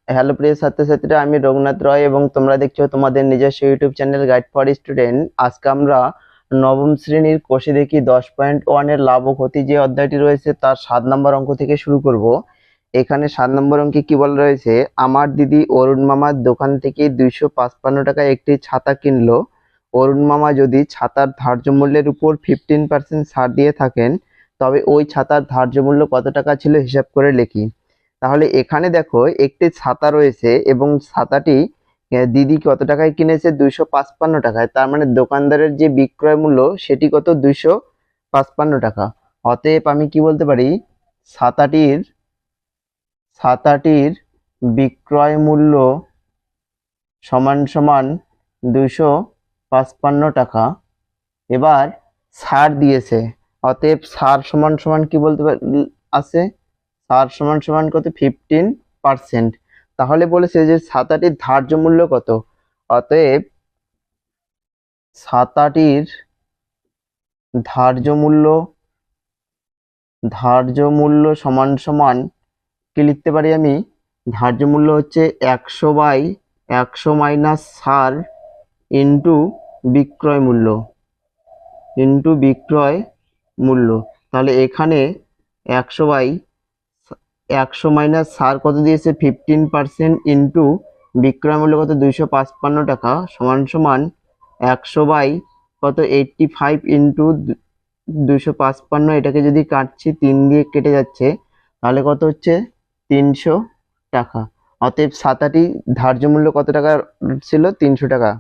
Hello প্রিয় ছাত্রছাত্রীরা, আমি রঘুনাথ রয় এবং তোমরা দেখছো তোমাদের নিজস্ব YouTube channel guide for student. আজকে আমরা নবম শ্রেণীর কোষে দেখি 10.1 এর লাভ ও ক্ষতি যে অধ্যায়টি রয়েছে তার 7 নম্বর অঙ্ক থেকে শুরু করব। এখানে 7 নম্বর অঙ্কে কি বলা রয়েছে, আমার দিদি অরুণ মামার দোকান থেকে 255 টাকায় একটি ছাতা কিনলো। অরুণ মামা যদি ছাতার ধার্য মূল্যের উপর 15% ছাড় দিয়ে থাকেন, তবে ওই ছাতার ধার্য মূল্য কত টাকা ছিল হিসাব করে লিখি। তাহলে এখানে দেখো একটি ছাতা রয়েছে এবং ছাতাটি দিদি কত টাকায় কিনেছে, 255 টাকায়। তার মানে দোকানদারের যে বিক্রয় মূল্য সেটি কত, 255 টাকা। অতএব আমি কি বলতে পারি, ছাতাটির ছাতাটির বিক্রয় মূল্য সমান সমান 255 টাকা। এবার ছাড় দিয়েছে, অতএব ছাড় সমান সমান কি বলতে পারি আছে, ছাড় সমান সমান কত, 15%। তাহলে বলেছে যে ছাতাটির ধার্য মূল্য কত, অতএব ছাতাটির ধার্য মূল্য সমান সমান কি লিখতে পারি আমি, ধার্য মূল্য হচ্ছে 100/100 মাইনাস ছাড় ইন্টু বিক্রয় মূল্য। তাহলে এখানে 100/100 মাইনাস ছাড় কত দিয়েছে, 15%, ইন্টু বিক্রয় মূল্য কত, 255 টাকা, সমান সমান 100 বাই কত, 85 ইন্টু 255। এটাকে যদি কাটছি, 3 দিয়ে কেটে যাচ্ছে, তাহলে কত হচ্ছে, 300 টাকা। অতএব ছাতাটি ধার্য মূল্য কত টাকা ছিল, 300 টাকা।